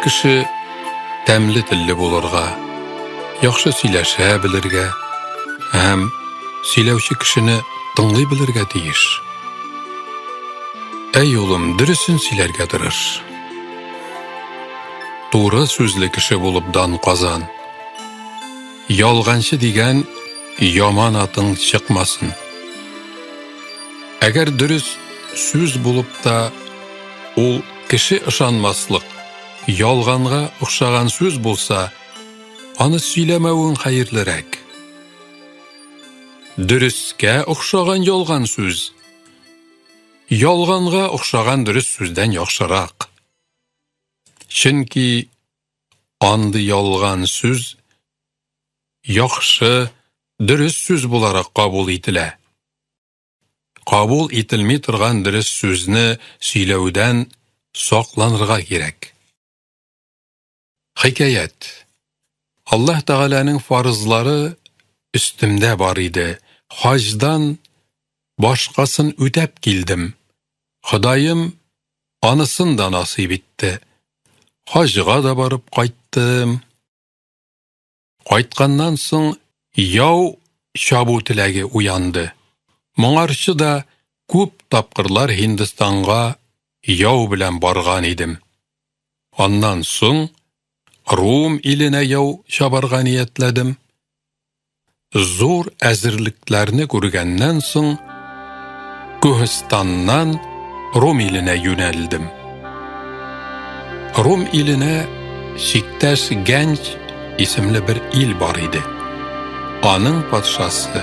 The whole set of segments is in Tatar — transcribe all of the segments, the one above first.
кеше тәмле телле булырга, яхшы сөйләшә белергә, һәм сөйләүче кешене тыңлый белергә тиеш. Әй улым, дөресен сөйләргә тырыш. Туры сүзле кеше булып дан казан. Ялганчы дигән яман атың чыкмасын. Әгәр дөрес сүз булып та ул кеше ышанмаслык, ялганга охшаган сүз булса, аны сөйләмәвең хәерлерәк. Дөрескә охшаган ялган сүз, ялганга охшаган дөрес сүздән яхшырак. Чөнки андый ялган сүз яхшы, дөрес сүз буларак кабул ителә. Кабул ителми торган дөрес сүзне сөйләүдән сакланырга кирәк. Хикаят. Аллаһ Тәгаләнең фарызлары өстемдә бар иде. Хаҗдан башкасын үтәп килдем. Ходаем анысын да насыйп итте. Хаҗга да барып кайттым. Кайтканнан соң яу чабу теләге уянды. Моңарчы да күп тапкырлар Һиндстанга яу белән барган идем. Аннан соң Рум иленә яу чабарга ниятләдем. Зур әзерлекләрне күргәннән соң Күһстаннан Рум иленә юнәлдем. Рум иленә Сиктәш Гәнч исемле бер ил бар иде. Аның патшасы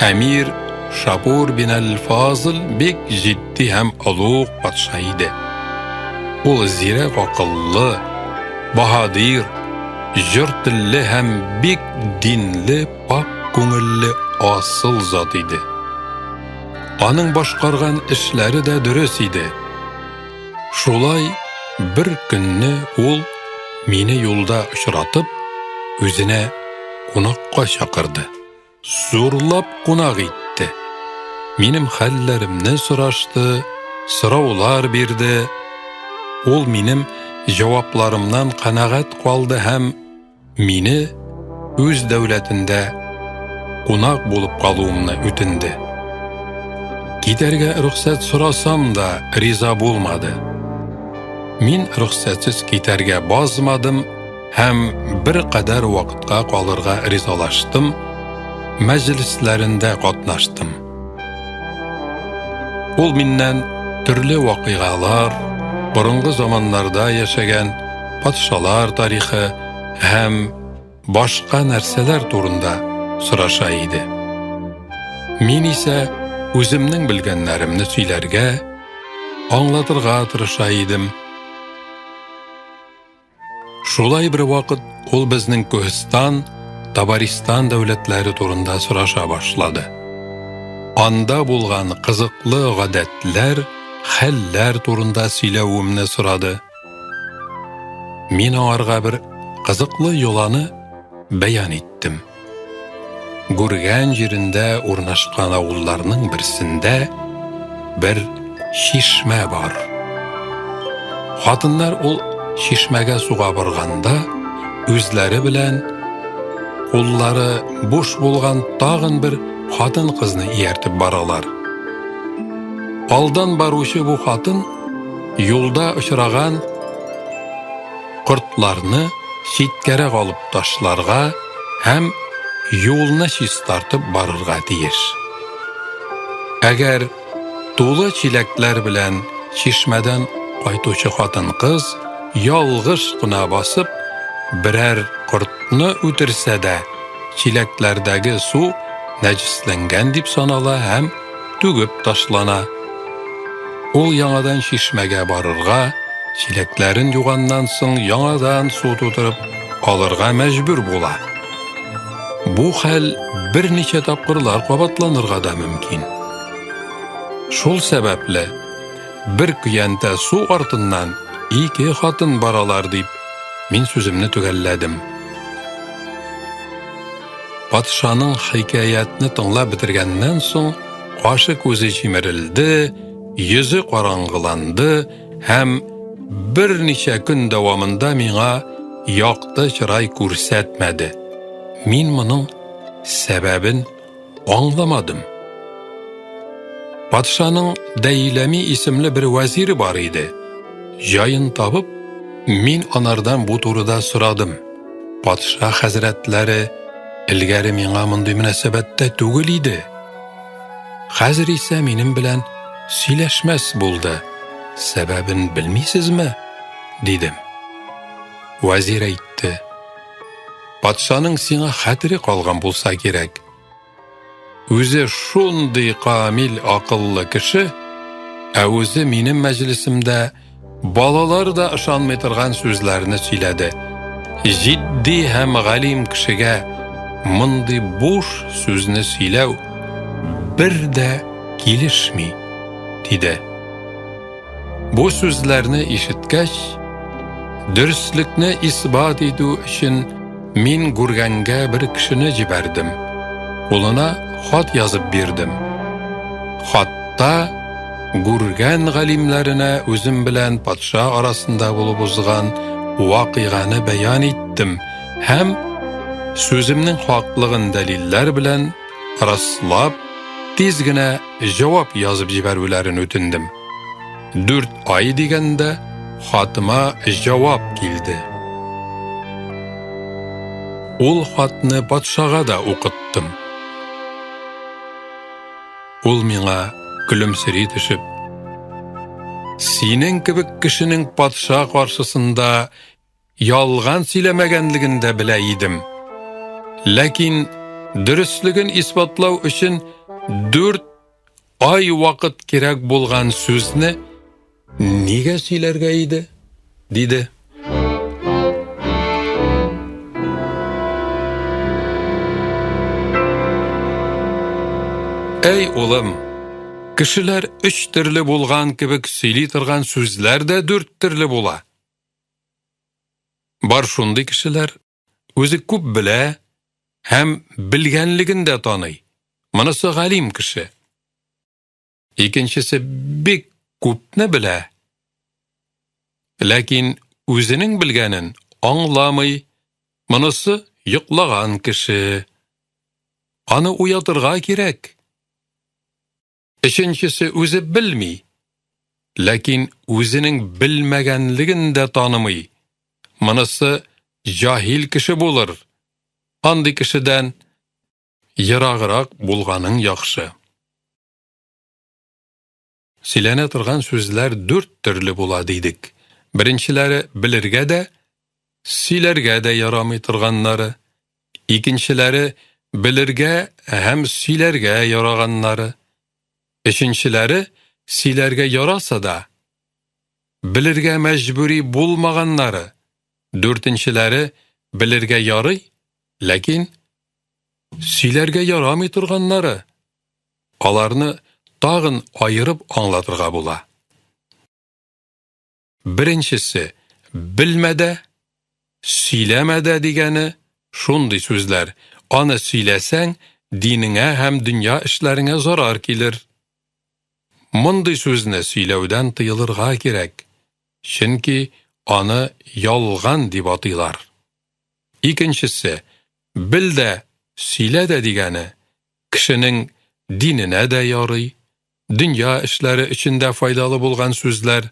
Әмир Шапур бин әл-Фазыл бик җитди һәм олуг патша иде. Ул зирәк акыллы, баһадир, җыр телле һәм бик динле, пак күңелле асыл зат иде. Аның башкарган эшләре дә дөрес иде. Шулай бер көнне ул мине юлда очратып, үзенә кунакка чакырды. Зурлап кунак итте. Минем хәлләремне сорашты, сораулар бирде. Ул минем җавапларымнан канәгать калды һәм мине үз дәүләтендә кунак булып калуымны үтенде. Китәргә рөхсәт сорасам да риза булмады. Мин рөхсәтсез китәргә базмадым һәм бер кадәр вакытка калырга ризалаштым, мәҗлесләрендә катнаштым. Ул миннән төрле вакыйгалар, борынгы заманнарда яшәгән патшалар тарихы һәм башка нәрсәләр турында сораша иде. Мин исә үземнең белгәннәремне сөйләргә, аңлатырга тырыша идем. Шулай бер вакыт ул безнең Күһстан, Табаристан дәүләтләре турында сораша башлады. Анда булган кызыклы гадәтләр, хәлләр турында сөйләвемне сорады. Мин аңарга бер кызыклы йоланы бәян иттем. Гүргән җирендә урнашкан авылларның берсендә бер чишмә бар. Хатыннар ул чишмәгә суга барганда, үзләре белән куллары буш булган тагын бер хатын кызны ияртеп баралар. Алдан баручы бу хатын юлда очраган кортларны читкәрәк алып ташларга һәм юлны чистартып барырга тиеш. Әгәр тулы чиләкләр белән чишмәдән кайтучы хатын кыз ялгыш кына басып берәр кортны үтерсә дә, чиләкләрдәге су нәҗисләнгән дип санала һәм түгеп ташлана. Ул яңадан чишмәгә барырга, чиләкләрен юганнан соң яңадан су тутырып алырга мәҗбүр була. Бу хәл берничә тапкырлар кабатланырга да мөмкин. Шул сәбәпле бер көянтә су артыннан ике хатын баралар дип мин сүземне төгәлләдем. Патшаның хикаятны тыңлап бетергәннән соң кашы күзе җимерелде, йөзе караңгыланды һәм bir neçə gün davamında mingə yaqdı çıray күрсәтмәде. Min bunun səbəbin anlamadım. Padşanın Deylemi isimli bir vəziri var idi. Jayın tapıp, min onardan bu turda sıradım. Padşa həzrətləri ilgəri mingə mındı münasibətdə tugul idi. Hazır ise benim bilen söyleşmez buldu. Sebebini bilmiysizmi? Dedim. Vazir aytdı. Padşanın sana hatırı kalgan bulsa gerek. Özü şunday kamil akıllı kişi, özü benim meclisimde balalar da ışanmay turgan sözlerini söyledi. Ciddi hem galim kişiге mınday boş sözünü söylev bir de gelişmi, dedi. Bu sözlerini işitgeç, dürüstlükni isbat edu için min Gurganga bir kişini jiberdim. Oluna xat yazıp berdim. Xatda Gurgan galimlerine özüm bilen padşa arasında bulup uzgan vakıganı beyan ettim. Hem sözümnin haklığın deliller bilen raslap tezgine cevap yazıp jiberülerini ötündüm. 4 ay degende xatıma cevap geldi. Ol xatını padşaga da okuttum. Ol mingə gülümsiri düşüp, senin kibik kişinin padşa karşısında yalgan söylemegenliginde bileydim. Lakin dürüstlüğün ispatlav için 4 ay vakit gerek bulgan sözünü nige söylerge idi? Dedi. Ey oğlum, kişiler 3 türlü bulgan kibik söyley turgan sözler de 4 türlü bula. Bar şunday kişiler özü köp bile hem bilgenligin de tanıy. Manası galim kişi. İkincisi bek köpni bile. Lakin özünün bilgenin anlamay, manası yıklagan kişi. Anı uyatırga gerek. Üçüncüsü özü bilmey. Lakin özünün bilmegenligin de tanımay. Manası cahil kişi bulur. Andy kişiden yırağırak bulganın yaxşı. Silene turgan sözler 4 türlü bula deydik. Birinçileri bilirge de, silerge de yaramay turganları. İkinçileri bilirge hem silerge yaraganları. Üçüncüleri silerge yarasa da, bilirge mecburi bulmaganları. Dörtüncüleri bilirge yarıy, lakin silerge yaramay turganları. Alarını tağın ayırıp anlatırga bula. Birincisi, bilmede, silemede degeni şunday sözler. Anı silesen, dinine hem dünya işlerine zarar gelir. Munday sözüne silevden tıyılırga gerek. Çünkü anı yalgan dip atıylar. İkincisi, bil de, sile de degeni, kişinin dinine de yarıy, dünya işleri içinde faydalı bulgan sözler,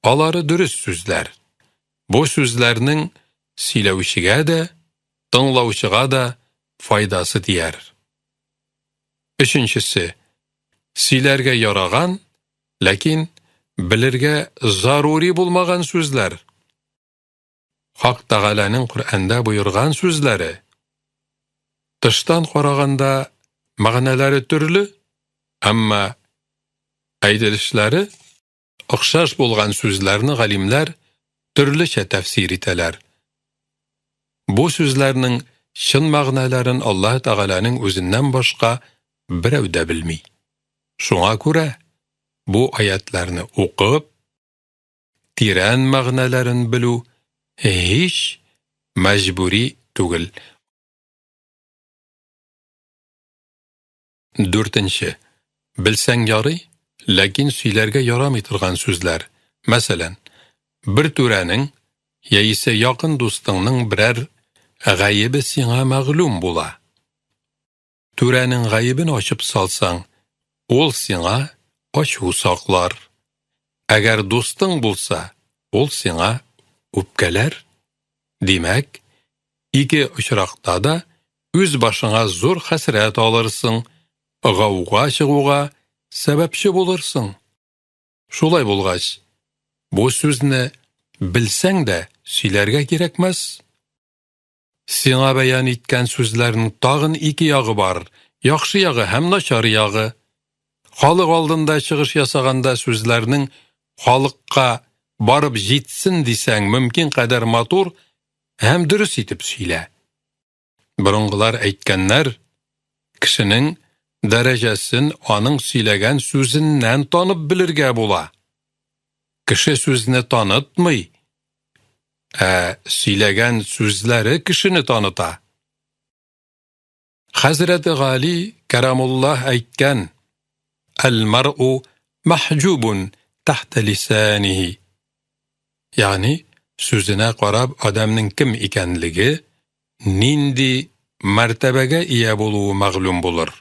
aları dürüst sözler. Bu sözlerinin silevişige de, tınlavışıga da faydası diyer. Üçüncüsü, silerge yaragan, lakin bilirge zaruri bulmagan sözler. Hak Tağala'nın Kur'an'da buyurgan sözleri. Dıştan qaraganda mağnaları türlü, ama aytilişleri oxşaş bulgan sözlerini galimler türlüçe tefsir eteler. Bu sözlerinin şın mağnaların Allah Tağala'nın özünden başka birev de bilmey. Şuna göre bu ayetlerini okup, tiren mağnaların bilu hiç mecburi tugul. Dörtінші, bilsen yarıy, lakin söylerge yaramay turgan sözler. Mesela, bir törenin, яисә якын дустыңның берәр гаебе сиңа мәгълүм була. Түрәнең гаебен ачып салсаң, ул сиңа ачу саклар. Әгәр дустың булса, ул сиңа үпкәләр. Димәк, ике очракта да үз башыңа зур хәсрәт алырсың, гауга чыгуга сәбәпче булырсың. Шулай булгач, бу сүзне белсәң дә сөйләргә кирәкмәс. Сиңа бәян иткән сүзләрнең тагын ике ягы бар, яхшы ягы һәм начар ягы. Халык алдында чыгыш ясаганда сүзләрнең халыкка барып җитсен дисәң мөмкин кадәр матур һәм дөрес итеп сөйлә. Борынгылар әйткәннәр, кешенең дәрәҗәсен аның сөйләгән сүзеннән танып белергә була. Кеше сүзне танытмый, сөйләгән сүзләре кешене таныта. Хәзрәт Гали Кәрамуллаһ әйткән: «Әл-мар'у мәхҗүбун тахта лисаниһи». Ягъни, сүзенә карап адамның кем икәнлеге, нинди мәртәбәгә ия булуы мәгълүм булыр.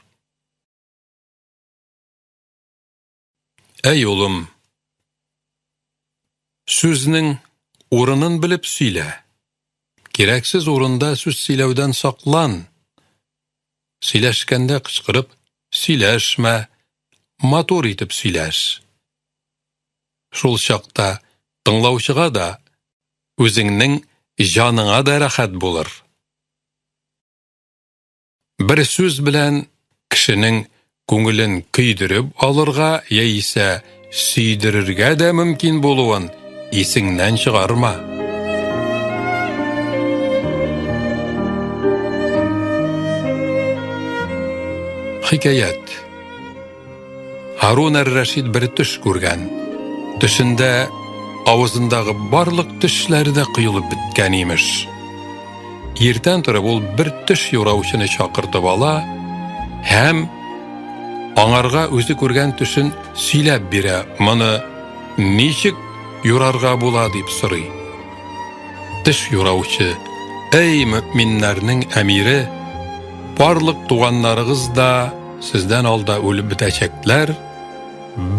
Әй улым, сүзнең урынын белеп сөйлә. Кирәксез урында сүз сөйләүдән саклан. Сөйләшкәндә кычкырып сөйләшмә, матур итеп сөйләш. Шул чакта тыңлаучыга да, үзеңнең җаныңа да рәхәт булыр. Бер сүз белән кешенең күңелен көйдереп алырга яисә сөйдерергә дә мөмкин булуын исеңнән чыгарма. Хикаят. Һарун әр-Рәшид бер төш күргән. Төшендә авызындагы барлык тешләре дә кыелып беткән имеш. Иртән торып ул бер төш юраучыны чакыртып ала һәм аңарга үзе күргән төшен сөйләп бирә. Моны ничек юрарга була дип сорый. Төш юраучы: «Эй мөэминнәрнең әмире, барлык туганнарыгыз да сездән алда үлеп бетәчәкләр,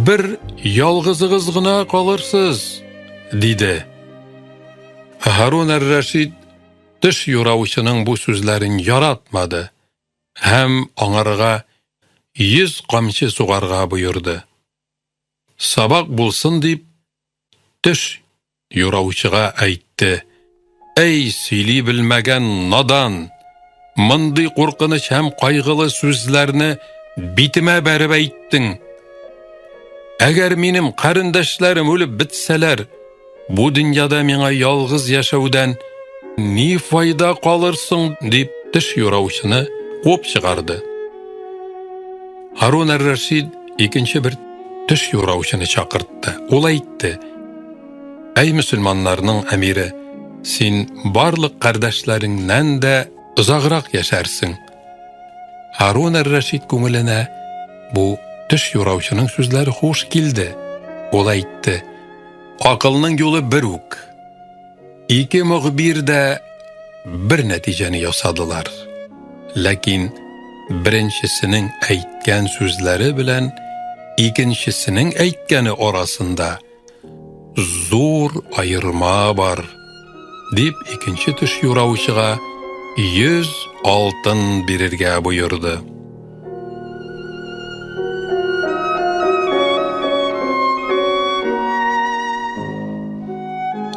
бер ялгызыгыз гына калырсыз», диде. Һарун әр-Рәшид төш юраучының бу сүзләрен яратмады һәм аңарга 100 камчы сугарга боерды. Сабак булсын дип, төш юраучыга әйтте: «Эй сөйли белмәгән надан, мондый куркыныч һәм кайгылы сүзләрне битемә бәреп әйттең. Әгәр минем карындашларым үлеп бетсәләр, бу дөньяда миңа ялгыз яшәүдән ни файда калырсың?» дип төш юраучыны куып чыгарды. Һарун әр-Рәшид икенче бер төш юраучыны чакыртты. Ул әйтте: «Әй мөселманнарның әмире, син барлык кардәшләреңнән дә озаграк яшәрсең». Һарун әр-Рәшид күңеленә бу төш юраучының сүзләре хуш килде. Ул әйтте: «Акылның юлы бер үк. Ике мөхбир дә бер нәтиҗәне ясадылар. Ләкин беренчесенең әйткән сүзләре белән икенчесенең әйткәне арасында зур айырма бар», дип икенче төш юраучыга 100 алтын бирергә боерды.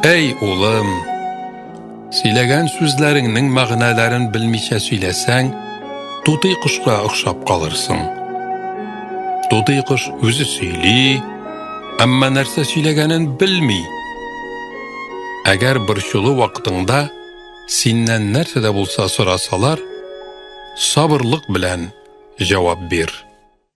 Әй улым, сөйләгән сүзләреңнең мәгънәләрен белмичә сөйләсәң, тутый кошка охшап калырсың. Тутый кош үзе сөйли, әмма нәрсә сөйләгәнен белми. Әгәр борчулы вакытыңда синнән нәрсә дә булса сорасалар, сабырлык белән җавап бир.